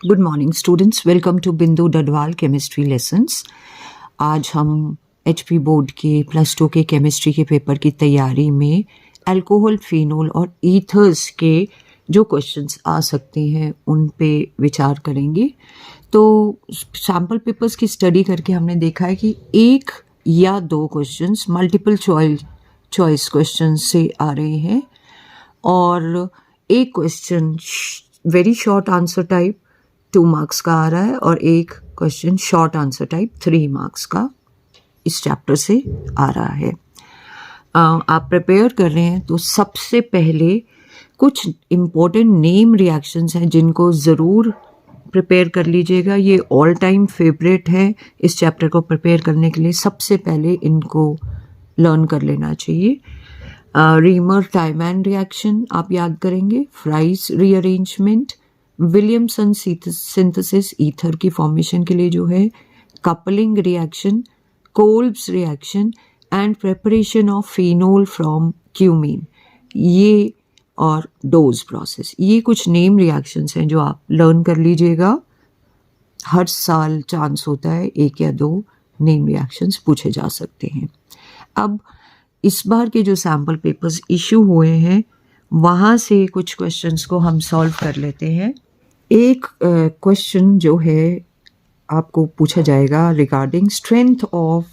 Good morning students, welcome to Bindu Dadwal chemistry lessons. आज हम HP board के +2 के केमिस्ट्री के पेपर की तैयारी में अल्कोहल, फिनोल और ईथर्स के जो क्वेश्चंस आ सकते हैं उन पे विचार करेंगे। तो सैम्पल पेपर्स की स्टडी करके हमने देखा है कि एक या दो क्वेश्चंस मल्टीपल चॉइस क्वेश्चन से आ रहे हैं और एक question very short answer type 2 marks का आ रहा है और एक question short answer type 3 marks का इस चैप्टर से आ रहा है। आप प्रिपेयर कर रहे हैं तो सबसे पहले कुछ इम्पोर्टेंट नेम रिएक्शंस हैं जिनको ज़रूर प्रिपेयर कर लीजिएगा। ये ऑल टाइम फेवरेट है इस चैप्टर को प्रिपेयर करने के लिए। सबसे पहले इनको लर्न कर लेना चाहिए। रीमर टाइमैन रिएक्शन आप याद करेंगे, fries rearrangement, Williamson synthesis ether की फॉर्मेशन के लिए जो है, coupling reaction, Kolbe's reaction and preparation of phenol from cumene, ये और डोज प्रोसेस, ये कुछ नेम रिएक्शंस हैं जो आप लर्न कर लीजिएगा। हर साल चांस होता है एक या दो नेम रिएक्शंस पूछे जा सकते हैं। अब इस बार के जो सैम्पल पेपर्स इशू हुए हैं वहाँ से कुछ क्वेश्चंस को हम सॉल्व कर लेते हैं। एक क्वेश्चन जो है आपको पूछा जाएगा regarding strength of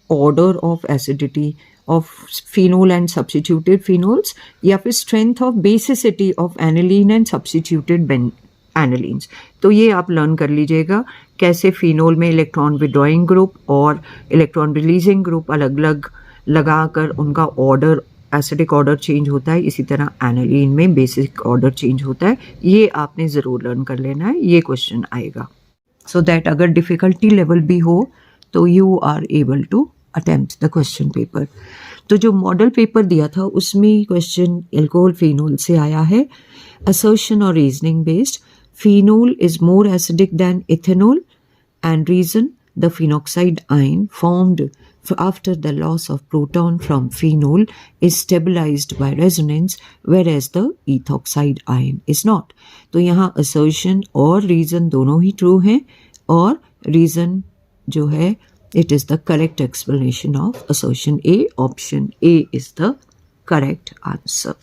order of acidity of phenol and substituted phenols, या फिर strength of basicity of aniline and substituted anilines. तो ये आप लर्न कर लीजिएगा कैसे फिनोल में इलेक्ट्रॉन विड्रॉइंग ग्रुप और इलेक्ट्रॉन रिलीजिंग ग्रुप अलग अलग लगाकर उनका ऑर्डर, एसिडिक ऑर्डर चेंज होता है, इसी तरह एनिलीन में बेसिक ऑर्डर चेंज होता है। ये आपने ज़रूर लर्न कर लेना है, ये क्वेश्चन आएगा सो दैट अगर डिफ़िकल्टी लेवल भी हो तो you are able to attempt the question paper. तो जो मॉडल पेपर दिया था उसमें क्वेश्चन एल्कोहल फिनोल से आया है। असर्शन और reasoning based, phenol is more acidic than ethanol and reason, the phenoxide ion formed after the loss of proton from phenol is stabilized by resonance, whereas the ethoxide ion is not. तो यहाँ assertion और reason दोनों ही true हैं और reason जो है it is the correct explanation of assertion A. Option A is the correct answer.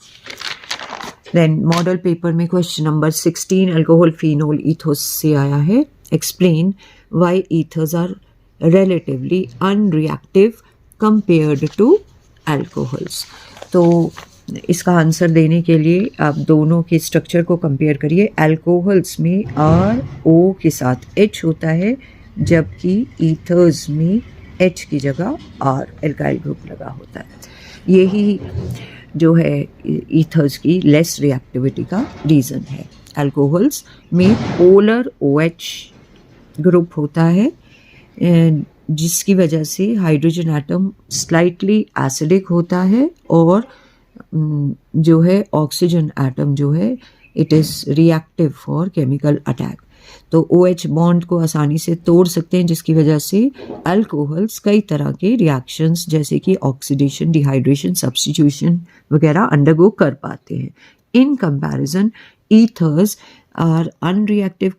Then model paper में question number 16 alcohol phenol ethos से आया है। Explain why ethers are relatively unreactive compared to alcohols. तो इसका answer देने के लिए आप दोनों के स्ट्रक्चर को कंपेयर करिए। अल्कोहल्स में RO के साथ H होता है, जबकि ईथर्स में H की जगह R एल्काइल ग्रुप लगा होता है। यही जो है ईथर्स की लेस रिएक्टिविटी का रीज़न है। अल्कोहल्स में पोलर OH ग्रुप होता है जिसकी वजह से हाइड्रोजन एटम स्लाइटली एसिडिक होता है और जो है ऑक्सीजन एटम जो है it is reactive for chemical attack. तो OH बॉन्ड को आसानी से तोड़ सकते हैं जिसकी वजह से अल्कोहल्स कई तरह के रिएक्शंस जैसे कि ऑक्सीडेशन, डिहाइड्रेशन, सब्स्टिट्यूशन वगैरह अंडरगो कर पाते हैं। In comparison ethers are unreactive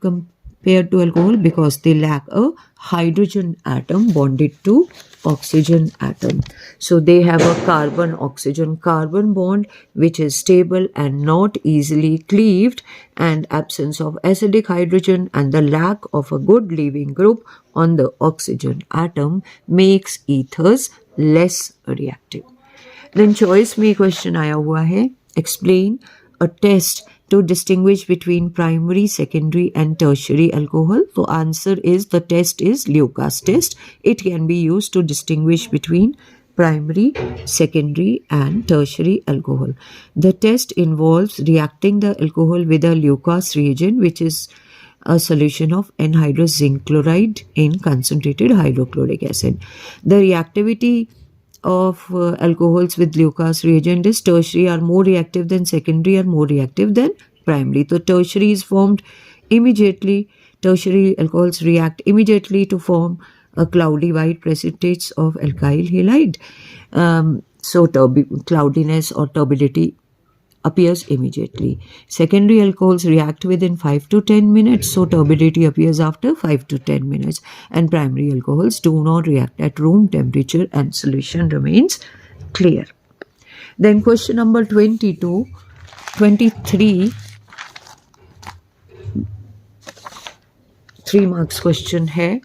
compared to alcohol because they lack a hydrogen atom bonded to oxygen atom. So they have a carbon-oxygen-carbon bond which is stable and not easily cleaved, and absence of acidic hydrogen and the lack of a good leaving group on the oxygen atom makes ethers less reactive. Then choice में question आया हुआ है, explain a test to distinguish between primary, secondary and tertiary alcohol. So answer is, the test is Leuka's test. It can be used to distinguish between primary, secondary and tertiary alcohol. The test involves reacting the alcohol with a Leuka's reagent, which is a solution of anhydrous zinc chloride in concentrated hydrochloric acid. The reactivity of alcohols with Leuka's reagent is tertiary are more reactive than secondary, are more reactive than primary. So tertiary is formed immediately, tertiary alcohols react immediately to form a cloudy white precipitates of alkyl halide. So cloudiness or turbidity appears immediately. Secondary alcohols react within 5 to 10 minutes, so turbidity appears after 5 to 10 minutes. And primary alcohols do not react at room temperature and solution remains clear. Then question number 23, 3 marks question है.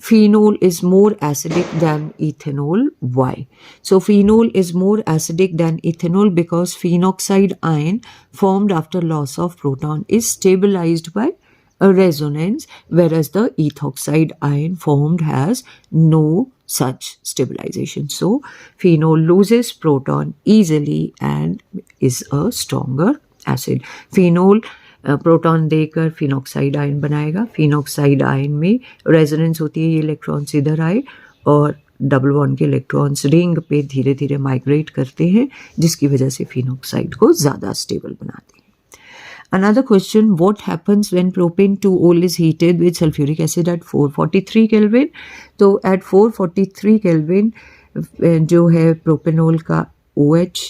Phenol is more acidic than ethanol. Why? So phenol is more acidic than ethanol because phenoxide ion formed after loss of proton is stabilized by a resonance, whereas the ethoxide ion formed has no such stabilization. So phenol loses proton easily and is a stronger acid. Phenol proton देकर phenoxide ion बनाएगा. Phenoxide ion में resonance होती है, ये electrons इधर आए और double bond के इलेक्ट्रॉन्स रिंग पे धीरे धीरे माइग्रेट करते हैं, जिसकी वजह से फिनॉक्साइड को ज़्यादा स्टेबल बनाते हैं. Another question, what happens when propane 2-ol is heated with sulfuric acid at 443 Kelvin? तो at 443 Kelvin जो है प्रोपेनॉल का OH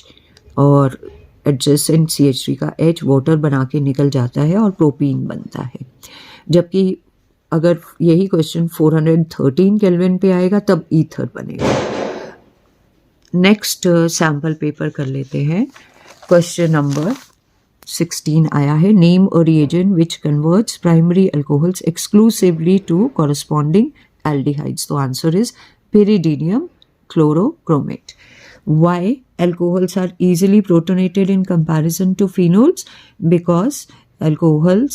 और एडजेसेंट CH3 का H वाटर बना के निकल जाता है और प्रोपीन बनता है. जबकि अगर यही क्वेश्चन 413 केल्विन पे आएगा तब ईथर बनेगा. नेक्स्ट सैम्पल पेपर कर लेते हैं. क्वेश्चन नंबर 16 आया है. Name a reagent which converts primary alcohols exclusively to corresponding aldehydes. तो answer is pyridinium chlorochromate. Why alcohols are easily protonated in comparison to phenols? Because alcohols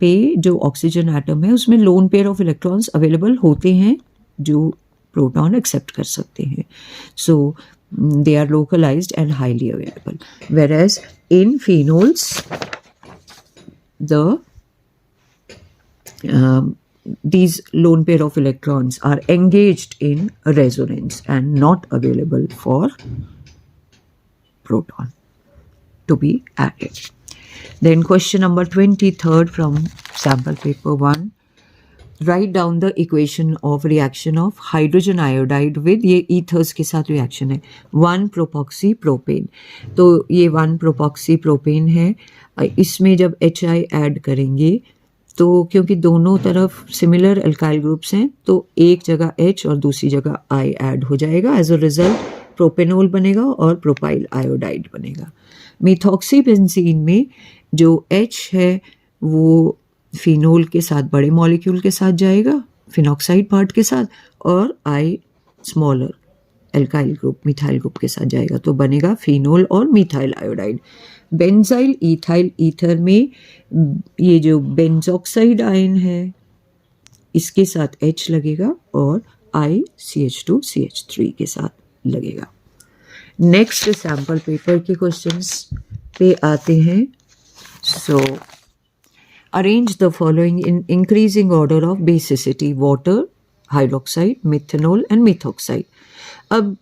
पे जो oxygen atom है उसमें loan pair of electrons available होते हैं जो proton accept कर सकते हैं. सो they are localized and highly available. Whereas in phenols, these lone pair of electrons are engaged in resonance and not available for proton to be added. Then question number 23rd from sample paper 1. Write down the equation of reaction of hydrogen iodide with, ये ethers के साथ reaction है, 1-propoxypropane. तो ये 1-propoxypropane है. इसमें जब HI add करेंगे तो क्योंकि दोनों तरफ सिमिलर अल्काइल ग्रुप्स हैं तो एक जगह H और दूसरी जगह I ऐड हो जाएगा. एज अ रिजल्ट प्रोपेनॉल बनेगा और प्रोपाइल आयोडाइड बनेगा. मिथॉक्सी बेंजीन में जो H है वो फिनोल के साथ बड़े मॉलिक्यूल के साथ जाएगा, फिनॉक्साइड पार्ट के साथ, और I smaller alkyl group methyl group के साथ जाएगा. तो बनेगा फिनोल और methyl iodide. Benzyl ethyl ether में ये जो बेंजोक्साइड आयन है इसके साथ H लगेगा और ICH2CH3 के साथ लगेगा. नेक्स्ट सैम्पल पेपर के क्वेश्चंस पे आते हैं. सो arrange the following in increasing order of basicity: water, hydroxide, methanol and methoxide. अब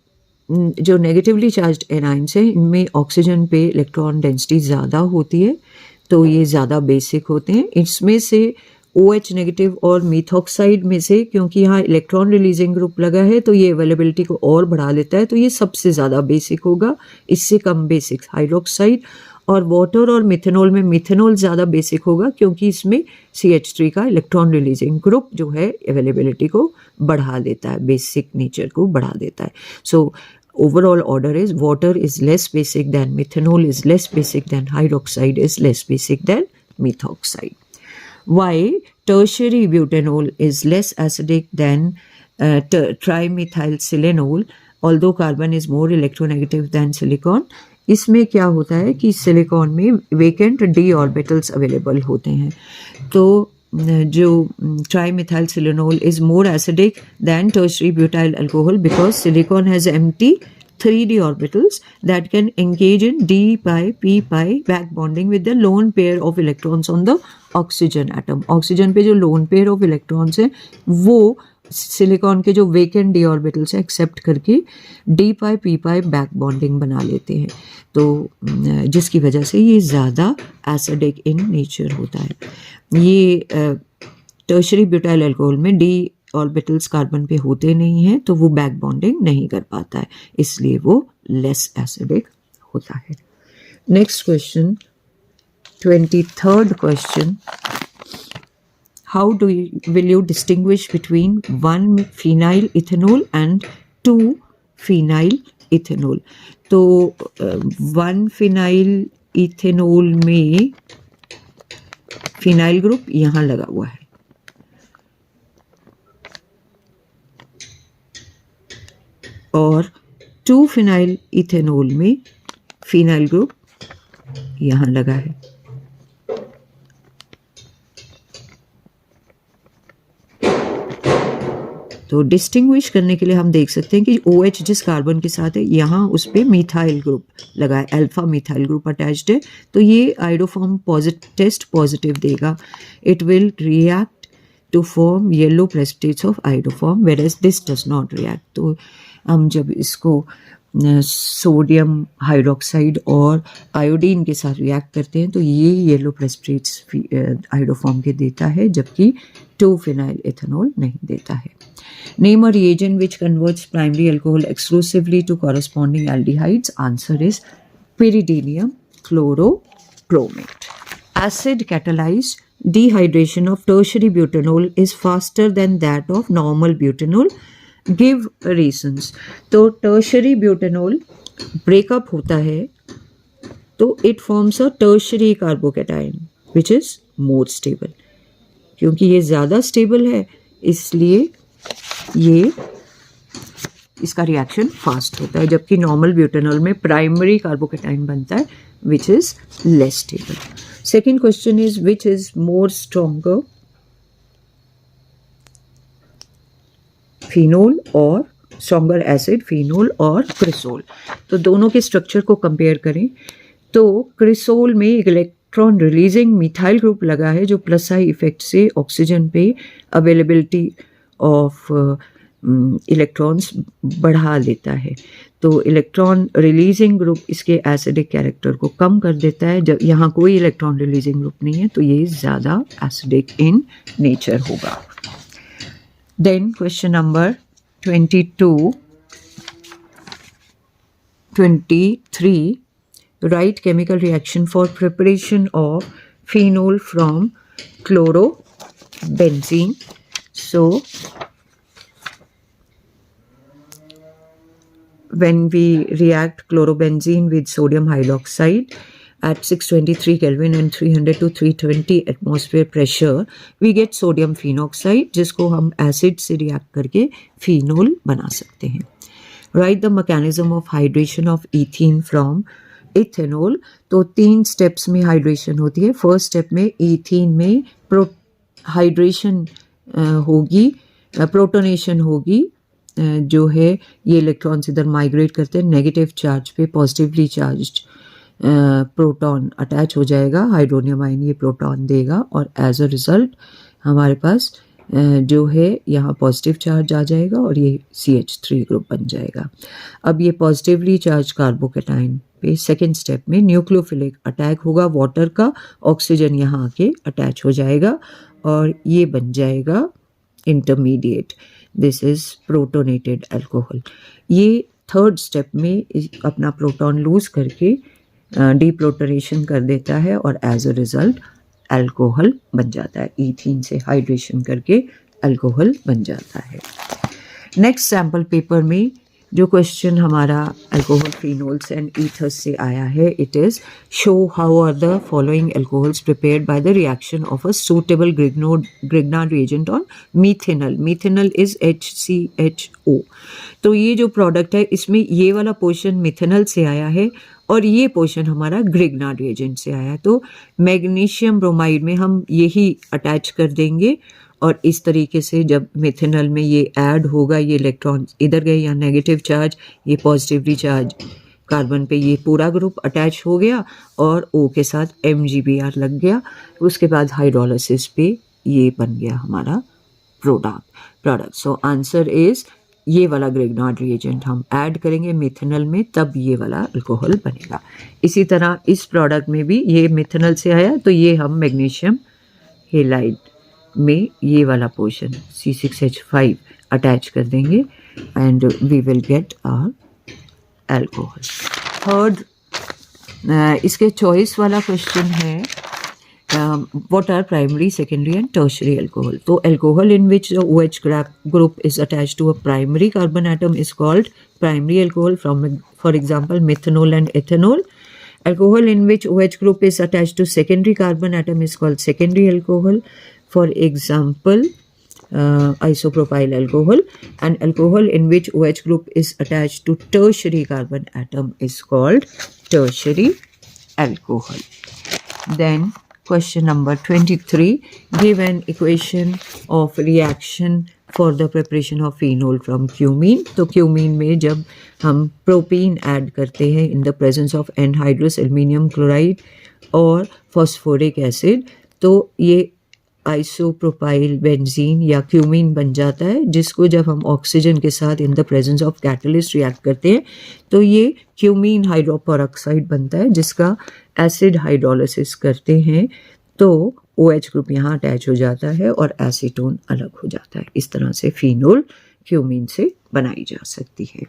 जो नेगेटिवली चार्ज्ड एनाइंस है इनमें ऑक्सीजन पे इलेक्ट्रॉन डेंसिटी ज़्यादा होती है तो ये ज़्यादा बेसिक होते हैं. इसमें से OH नेगेटिव और मिथॉक्साइड में से क्योंकि यहाँ इलेक्ट्रॉन रिलीजिंग ग्रुप लगा है तो ये अवेलेबिलिटी को और बढ़ा देता है, तो ये सबसे ज़्यादा बेसिक होगा. इससे कम बेसिक हाइड्रोक्साइड, और वाटर और मिथेनॉल में मिथेनॉल ज़्यादा बेसिक होगा क्योंकि इसमें CH3 का इलेक्ट्रॉन रिलीजिंग ग्रुप जो है अवेलेबिलिटी को बढ़ा देता है, बेसिक नेचर को बढ़ा देता है. सो overall order is water is less basic than methanol, is less basic than hydroxide, is less basic than methoxide. Why tertiary butanol is less acidic than trimethylsilanol, although carbon is more electronegative than silicon? इसमें क्या होता है कि silicon में vacant d orbitals available होते हैं. तो जो trimethylsilanol is more acidic than tertiary butyl alcohol because silicon has empty 3d orbitals that can engage in d pi p pi back bonding with the lone pair of electrons on the oxygen atom. Oxygen पे जो loan pair of electrons हैं वो silicon के जो vacant D orbitals हैं accept करके D पाई P पाई back bonding बना लेते हैं, तो जिसकी वजह से ये ज़्यादा एसिडिक इन नेचर होता है. ये टर्शरी ब्यूटाइल अल्कोहल में डी ऑर्बिटल्स कार्बन पे होते नहीं हैं तो वो बैक बॉन्डिंग नहीं कर पाता है, इसलिए वो लेस एसिडिक होता है. Next question, 23rd question. How will you distinguish between 1 phenyl ethanol and 2 phenyl ethanol? तो 1 phenyl ethanol में फिनाइल ग्रुप यहाँ लगा हुआ है, और 2 phenyl ethanol में फिनाइल ग्रुप यहाँ लगा है. तो डिस्टिंग्विश करने के लिए हम देख सकते हैं कि OH जिस कार्बन के साथ है यहाँ उस पर मिथाइल ग्रुप लगा है, अल्फा मिथाइल ग्रुप अटैच्ड है, तो ये आइडोफॉर्म टेस्ट पॉजिटिव देगा. It will react to form yellow precipitates of iodoform, whereas this does not react. तो हम जब इसको सोडियम हाइड्रोक्साइड और आयोडीन के साथ रिएक्ट करते हैं तो ये येलो प्रेसिपिटेट्स आइडोफॉर्म के देता है, जबकि 2 phenyl ethanol नहीं देता है. Name a reagent which converts primary alcohol exclusively to corresponding aldehydes. Answer is pyridinium chlorobromate. Acid catalyzed dehydration of tertiary butanol is faster than that of normal butanol. Give reasons. तो tertiary butanol breakup होता है तो it forms a tertiary carbocation which is more stable. क्योंकि ये ज़्यादा stable है इसलिए ये इसका रिएक्शन फास्ट होता है, जबकि नॉर्मल ब्यूटेनॉल में प्राइमरी कार्बोकेटाइन बनता है which is less stable. Second question is which is more stronger, phenol और स्ट्रॉन्गर एसिड, फिनोल और क्रिसोल. तो दोनों के स्ट्रक्चर को कंपेयर करें तो क्रिसोल में एक इलेक्ट्रॉन रिलीजिंग मिथाइल ग्रुप लगा है जो प्लस आई इफेक्ट से ऑक्सीजन पे अवेलेबिलिटी ऑफ इलेक्ट्रॉन्स बढ़ा देता है. तो इलेक्ट्रॉन रिलीजिंग ग्रुप इसके एसिडिक कैरेक्टर को कम कर देता है. जब यहाँ कोई इलेक्ट्रॉन रिलीजिंग ग्रुप नहीं है तो ये ज़्यादा एसिडिक इन नेचर होगा. Then question number 23. Write chemical reaction for preparation of phenol from chlorobenzene. So when we react chlorobenzene with sodium hydroxide at 623 Kelvin and 300 to 320 atmosphere pressure, we get sodium phenoxide जिसको हम acid से react करके phenol बना सकते हैं. Write the mechanism of hydration of ethene from ethanol. तो 3 steps में hydration होती है. फर्स्ट स्टेप में ईथीन में हाइड्रेशन होगी, प्रोटोनेशन होगी, जो है ये इलेक्ट्रॉन्स इधर माइग्रेट करते हैं, नेगेटिव चार्ज पे पॉजिटिवली चार्ज्ड प्रोटॉन अटैच हो जाएगा, हाइड्रोनियम आयन ये प्रोटॉन देगा और एज अ रिजल्ट हमारे पास जो है यहाँ पॉजिटिव चार्ज आ जाएगा और ये CH3 ग्रुप बन जाएगा. अब ये पॉजिटिवली चार्ज कार्बोकेटाइन पे सेकेंड स्टेप में न्यूक्लियोफिलिक अटैक होगा वाटर का, ऑक्सीजन यहाँ आके अटैच हो जाएगा और ये बन जाएगा intermediate. This is protonated alcohol. ये थर्ड स्टेप में अपना प्रोटॉन लूज करके डीप्रोटोनेशन कर देता है और एज अ रिजल्ट अल्कोहल बन जाता है. ईथीन से हाइड्रेशन करके अल्कोहल बन जाता है. नेक्स्ट सैम्पल पेपर में जो क्वेश्चन हमारा अल्कोहल फिनोल्स एंड ईथर्स से आया है, it is show how are the following alcohols prepared by the reaction of a suitable Grignard reagent on methanol. Methanol is HCHO. तो ये जो प्रोडक्ट है इसमें ये वाला पोर्शन मिथेनॉल से आया है और ये पोर्शन हमारा ग्रिग्नार्ड रिएजेंट से आया है. तो मैग्नीशियम ब्रोमाइड में हम यही अटैच कर देंगे और इस तरीके से जब मिथेनॉल में ये ऐड होगा, ये इलेक्ट्रॉन इधर गए, या नेगेटिव चार्ज, ये पॉजिटिवली चार्ज कार्बन पे ये पूरा ग्रुप अटैच हो गया और O के साथ MgBr लग गया. उसके बाद हाइड्रोलिसिस पे ये बन गया हमारा प्रोडक्ट. सो आंसर इज ये वाला ग्रिग्नार्ड रिएजेंट हम ऐड करेंगे मिथेनॉल में, तब ये वाला अल्कोहल बनेगा. इसी तरह इस प्रोडक्ट में भी ये मिथेनॉल से आया तो ये हम मैग्नीशियम हेलाइड में ये वाला पोर्शन C6H5 अटैच कर देंगे and we will get our alcohol. Third इसके चॉइस वाला क्वेश्चन है what are primary, secondary and tertiary alcohol. So alcohol in which the OH group is attached to a primary carbon atom is called primary alcohol, for example methanol and ethanol. Alcohol in which OH group is attached to secondary carbon atom is called secondary alcohol, for example isopropyl alcohol. And alcohol in which OH group is attached to tertiary carbon atom is called tertiary alcohol. Then question number 23, give an equation of reaction for the preparation of phenol from cumene. तो cumene में जब हम propene add करते हैं in the presence of anhydrous aluminium chloride और phosphoric acid, तो ये isopropyl benzene या क्यूमीन बन जाता है, जिसको जब हम ऑक्सीजन के साथ in the presence of catalyst react करते हैं तो ये क्यूमीन हाइड्रोपेरोक्साइड बनता है, जिसका एसिड हाइड्रोलिसिस करते हैं तो OH ग्रुप यहाँ अटैच हो जाता है और एसीटोन अलग हो जाता है. इस तरह से फिनोल क्यूमीन से बनाई जा सकती है.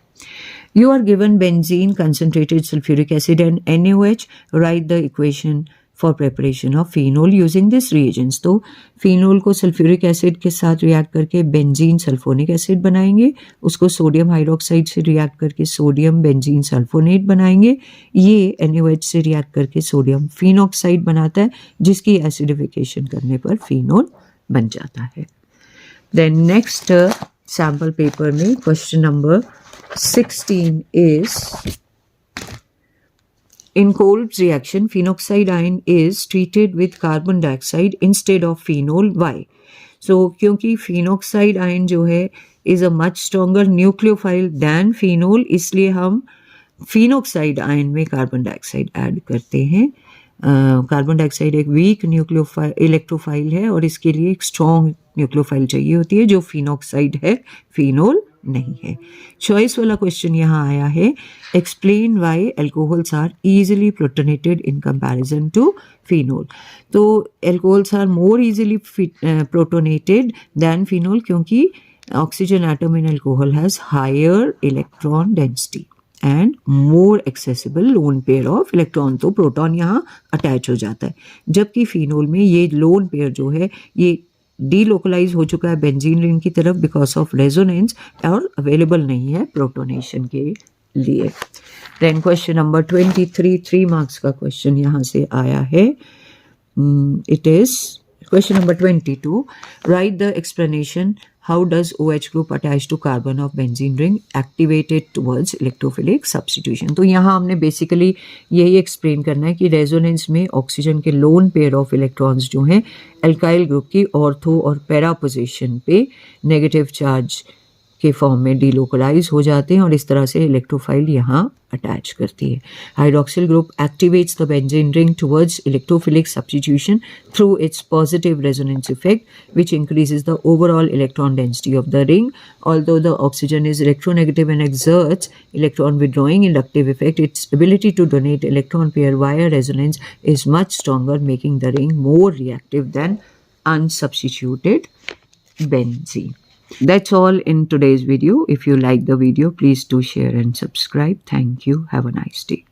You are given benzene, concentrated sulphuric acid and NaOH. Write the equation for preparation of phenol using this reagents. तो फिनोल को सल्फ्यूरिक एसिड के साथ रिएक्ट करके बेंजीन सल्फोनिक एसिड बनाएंगे, उसको सोडियम हाइड्रोक्साइड से रिएक्ट करके सोडियम बेंजीन सल्फोनेट बनाएंगे, ये NaOH से रिएक्ट करके सोडियम फिनॉक्साइड बनाता है, जिसकी एसिडिफिकेशन करने पर फिनोल बन जाता है. देन नेक्स्ट सैम्पल पेपर में question number 16 is in Kolb's reaction, phenoxide ion is treated with carbon dioxide instead of phenol. Why? So, क्योंकि phenoxide ion जो है is a much stronger nucleophile than phenol, इसलिए हम phenoxide ion में carbon dioxide add करते हैं. Carbon dioxide एक weak nucleophile electrophile है और इसके लिए एक स्ट्रॉन्ग न्यूक्लियोफाइल चाहिए होती है, जो फिनॉक्साइड है, फिनोल नहीं है. चॉइस वाला क्वेश्चन यहाँ आया है, explain why alcohols are easily protonated in comparison to phenol. तो alcohols are more easily protonated than phenol, क्योंकि oxygen atom in alcohol has higher electron density and more accessible lone pair of electron. तो proton यहाँ attach हो जाता है, जबकि phenol में ये लोन पेयर जो है ये डीलोकलाइज हो चुका है बेंजीन रिंग की तरफ बिकॉज ऑफ रेजोनेंस और अवेलेबल नहीं है प्रोटोनेशन के लिए. देन क्वेश्चन नंबर 23, 3 मार्क्स का क्वेश्चन यहाँ से आया है. It is question number 22. Write the explanation, how does OH group attach to carbon of benzene ring activated towards electrophilic substitution. तो यहाँ हमने बेसिकली यही एक्सप्लेन करना है कि रेजोनेंस में ऑक्सीजन के लोन पेयर ऑफ इलेक्ट्रॉन्स जो हैं एल्काइल ग्रुप की ऑर्थो और पैरा पोजिशन पे नेगेटिव चार्ज के फॉर्म में डीलोकलाइज हो जाते हैं और इस तरह से इलेक्ट्रोफाइल यहाँ अटैच करती है. Hydroxyl group activates the benzene ring towards electrophilic substitution through it's positive resonance effect which increases the overall electron density of the ring. Although the oxygen is electronegative and exerts electron withdrawing inductive effect, its ability to donate electron pair via resonance is much stronger, making the ring more reactive than unsubstituted benzene. That's all in today's video. If you like the video, please do share and subscribe. Thank you. Have a nice day.